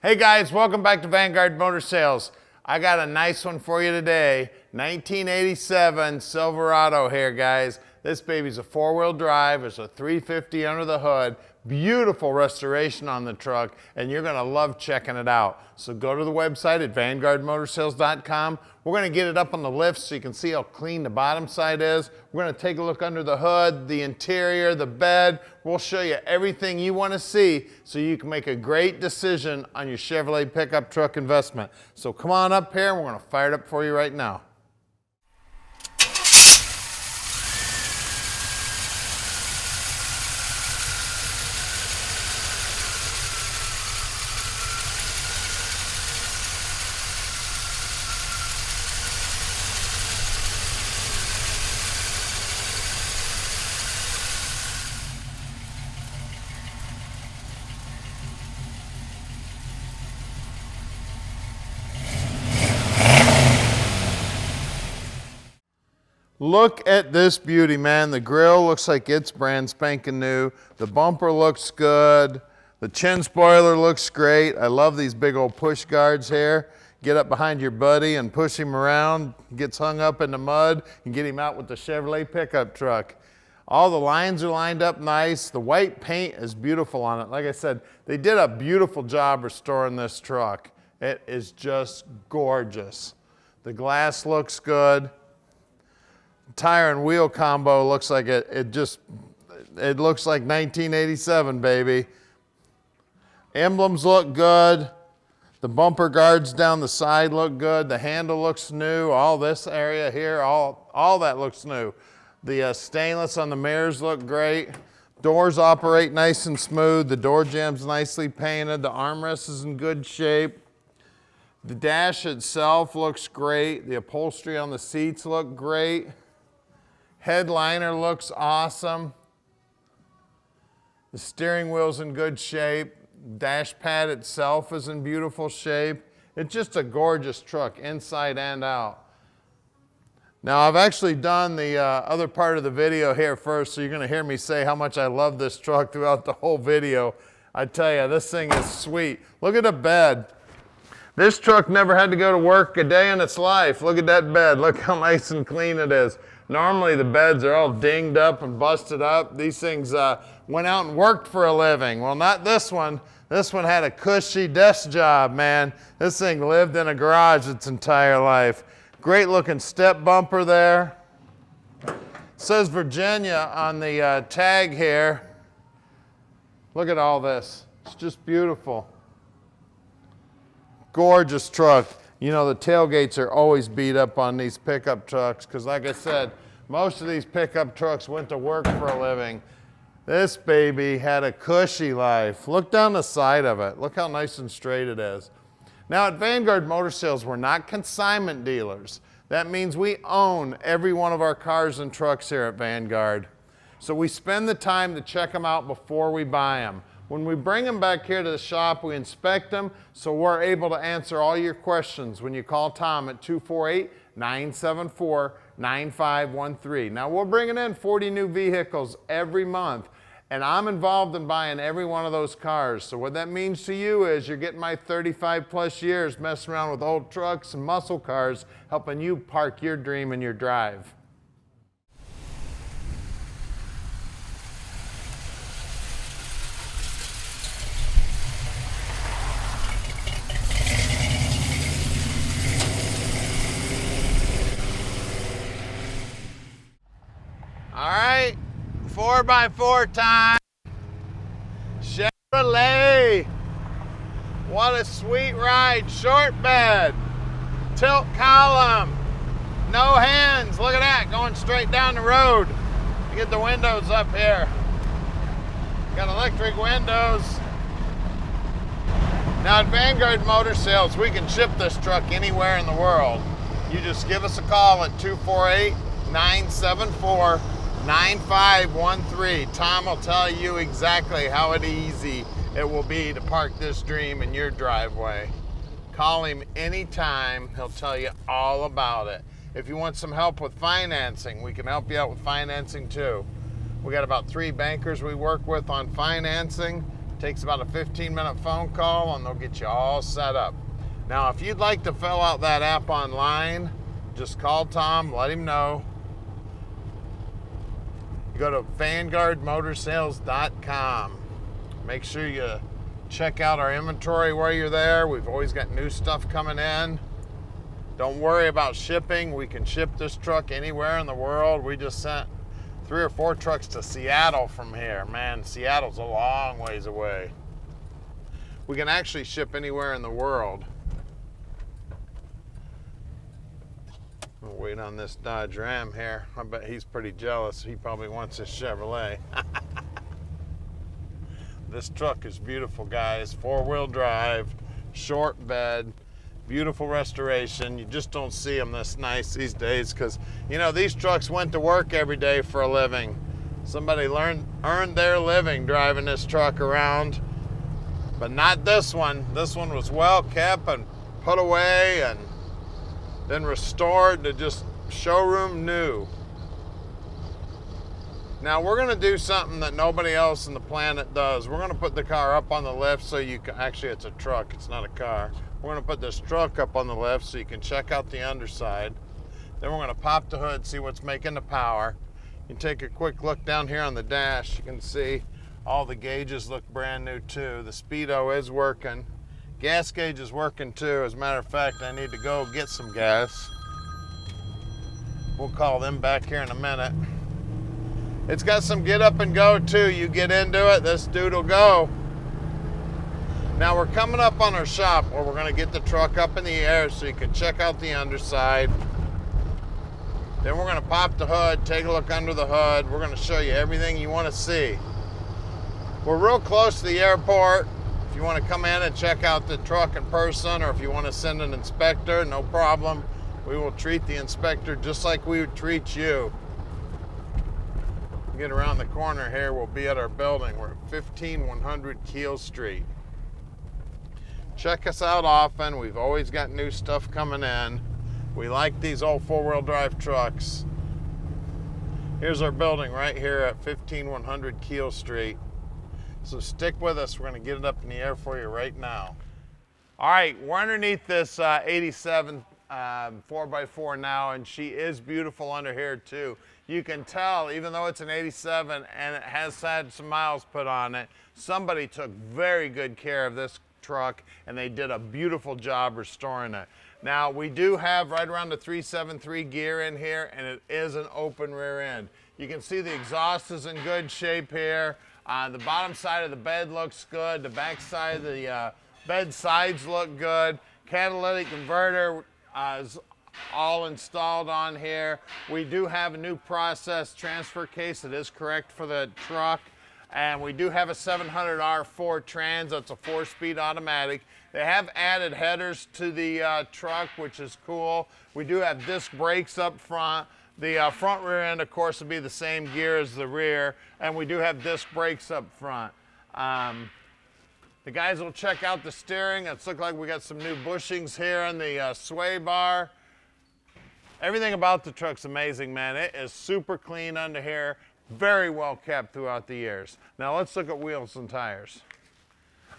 Hey guys, welcome back to Vanguard Motor Sales. I got a nice one for you today. 1987 Silverado here, guys. This baby's a four-wheel drive. It's a 350 under the hood. Beautiful restoration on the truck, and you're gonna love checking it out. So go to the website at vanguardmotorsales.com. We're gonna get it up on the lift so you can see how clean the bottom side is. We're gonna take a look under the hood, the interior, the bed. We'll show you everything you wanna see so you can make a great decision on your Chevrolet pickup truck investment. So come on up here and we're gonna fire it up for you right now. Look at this beauty, man. The grill looks like it's brand spanking new. The bumper looks good. The chin spoiler looks great. I love these big old push guards here. Get up behind your buddy and push him around. Gets hung up in the mud and get him out with the Chevrolet pickup truck. All the lines are lined up nice. The white paint is beautiful on it. Like I said, they did a beautiful job restoring this truck. It is just gorgeous. The glass looks good. Tire and wheel combo looks like it looks like 1987, baby. Emblems look good. The bumper guards down the side look good. The handle looks new. All this area here, all that looks new. The stainless on the mirrors look great. Doors operate nice and smooth. The door jamb's nicely painted. The armrest is in good shape. The dash itself looks great. The upholstery on the seats look great. Headliner looks awesome. The steering wheel's in good shape. Dash pad itself is in beautiful shape. It's just a gorgeous truck inside and out. Now I've actually done the other part of the video here first, so you're gonna hear me say how much I love this truck throughout the whole video. I tell you, this thing is sweet. Look at the bed. This truck never had to go to work a day in its life. Look at that bed. Look how nice and clean it is. Normally the beds are all dinged up and busted up. These things went out and worked for a living. Well, not this one. This one had a cushy desk job, man. This thing lived in a garage its entire life. Great looking step bumper there. It says Virginia on the tag here. Look at all this. It's just beautiful. Gorgeous truck. You know, the tailgates are always beat up on these pickup trucks because, like I said, most of these pickup trucks went to work for a living. This baby had a cushy life. Look down the side of it. Look how nice and straight it is. Now, at Vanguard Motor Sales, we're not consignment dealers. That means we own every one of our cars and trucks here at Vanguard. So we spend the time to check them out before we buy them. When we bring them back here to the shop, we inspect them so we're able to answer all your questions when you call Tom at 248-974-9513. Now, we're bringing in 40 new vehicles every month, and I'm involved in buying every one of those cars. So what that means to you is you're getting my 35 plus years messing around with old trucks and muscle cars, helping you park your dream in your drive. All right, 4x4 time. Chevrolet. What a sweet ride. Short bed, tilt column, no hands. Look at that, going straight down the road. Get the windows up here. Got electric windows. Now at Vanguard Motor Sales, we can ship this truck anywhere in the world. You just give us a call at 248-974-9513. Tom will tell you exactly how easy it will be to park this dream in your driveway. Call him anytime. He'll tell you all about it. If you want some help with financing, we can help you out with financing too. We got about 3 bankers we work with on financing. Takes about a 15-minute phone call and they'll get you all set up. Now, if you'd like to fill out that app online, just call Tom, let him know. You go to vanguardmotorsales.com. Make sure you check out our inventory while you're there. We've always got new stuff coming in. Don't worry about shipping. We can ship this truck anywhere in the world. We just sent 3 or 4 trucks to Seattle from here. Man, Seattle's a long ways away. We can actually ship anywhere in the world. We'll wait on this Dodge Ram here. I bet he's pretty jealous. He probably wants his Chevrolet. This truck is beautiful, guys. 4-wheel drive, short bed, beautiful restoration. You just don't see them this nice these days because, you know, these trucks went to work every day for a living. Somebody earned their living driving this truck around, but not this one. This one was well kept and put away and then restored to just showroom new. Now we're gonna do something that nobody else on the planet does. We're gonna put the car up on the lift so you can, actually it's a truck, it's not a car. We're gonna put this truck up on the lift so you can check out the underside. Then we're gonna pop the hood, see what's making the power. You can take a quick look down here on the dash. You can see all the gauges look brand new too. The speedo is working. Gas gauge is working too. As a matter of fact, I need to go get some gas. We'll call them back here in a minute. It's got some get up and go too. You get into it, this dude will go. Now we're coming up on our shop where we're gonna get the truck up in the air so you can check out the underside. Then we're gonna pop the hood, take a look under the hood. We're gonna show you everything you wanna see. We're real close to the airport. If you want to come in and check out the truck in person, or if you want to send an inspector, no problem. We will treat the inspector just like we would treat you. Get around the corner here, we'll be at our building. We're at 15100 Keel Street. Check us out often. We've always got new stuff coming in. We like these old 4-wheel drive trucks. Here's our building right here at 15100 Keel Street. So stick with us. We're going to get it up in the air for you right now. All right, we're underneath this 87 4x4 now, and she is beautiful under here too. You can tell, even though it's an 87 and it has had some miles put on it, somebody took very good care of this truck and they did a beautiful job restoring it. Now, we do have right around the 373 gear in here, and it is an open rear end. You can see the exhaust is in good shape here. The bottom side of the bed looks good. The back side of the bed sides look good. Catalytic converter is all installed on here. We do have a new process transfer case that is correct for the truck. And we do have a 700R4 trans. That's a 4-speed automatic. They have added headers to the truck, which is cool. We do have disc brakes up front. The front rear end, of course, will be the same gear as the rear, and we do have disc brakes up front. The guys will check out the steering. It's look like we got some new bushings here on the sway bar. Everything about the truck's amazing, man. It is super clean under here, very well kept throughout the years. Now let's look at wheels and tires.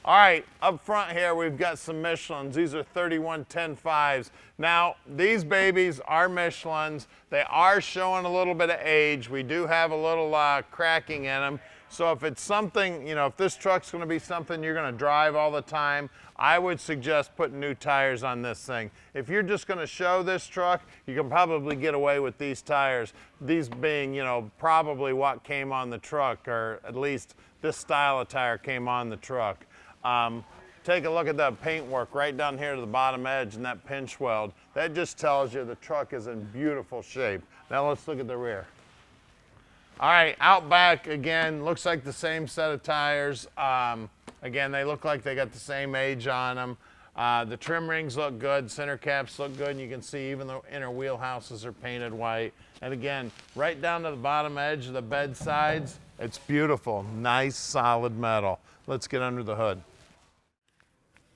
All right, up front here, we've got some Michelins. These are 31-10.5s. Now, these babies are Michelins. They are showing a little bit of age. We do have a little cracking in them. So if it's something, you know, if this truck's gonna be something you're gonna drive all the time, I would suggest putting new tires on this thing. If you're just gonna show this truck, you can probably get away with these tires. These being, you know, probably what came on the truck, or at least this style of tire came on the truck. Take a look at that paintwork right down here to the bottom edge and that pinch weld. That just tells you the truck is in beautiful shape. Now let's look at the rear. All right, out back again, looks like the same set of tires. Again, they look like they got the same age on them. The trim rings look good, center caps look good, and you can see even the inner wheelhouses are painted white. And again, right down to the bottom edge of the bed sides, it's beautiful, nice solid metal. Let's get under the hood.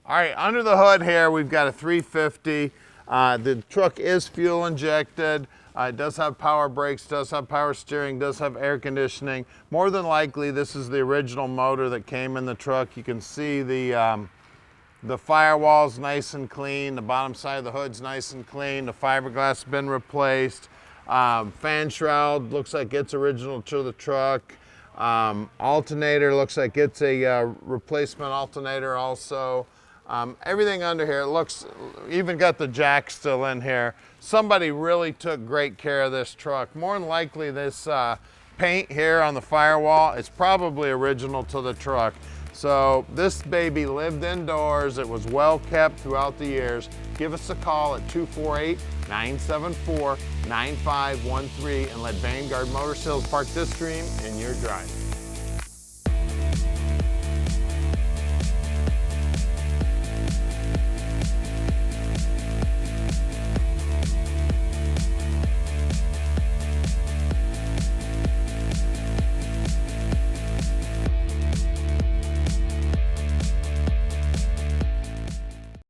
All right, under the hood here, we've got a 350. The truck is fuel injected. It does have power brakes, does have power steering, does have air conditioning. More than likely, this is the original motor that came in the truck. You can see the firewall's nice and clean. The bottom side of the hood's nice and clean. The fiberglass has been replaced. Fan shroud looks like it's original to the truck. Alternator looks like it's a replacement alternator also. Everything under here, it looks, even got the jack still in here. Somebody really took great care of this truck. More than likely this paint here on the firewall is probably original to the truck. So this baby lived indoors. It was well kept throughout the years. Give us a call at 248-974-9513 and let Vanguard Motor Sales park this dream in your drive.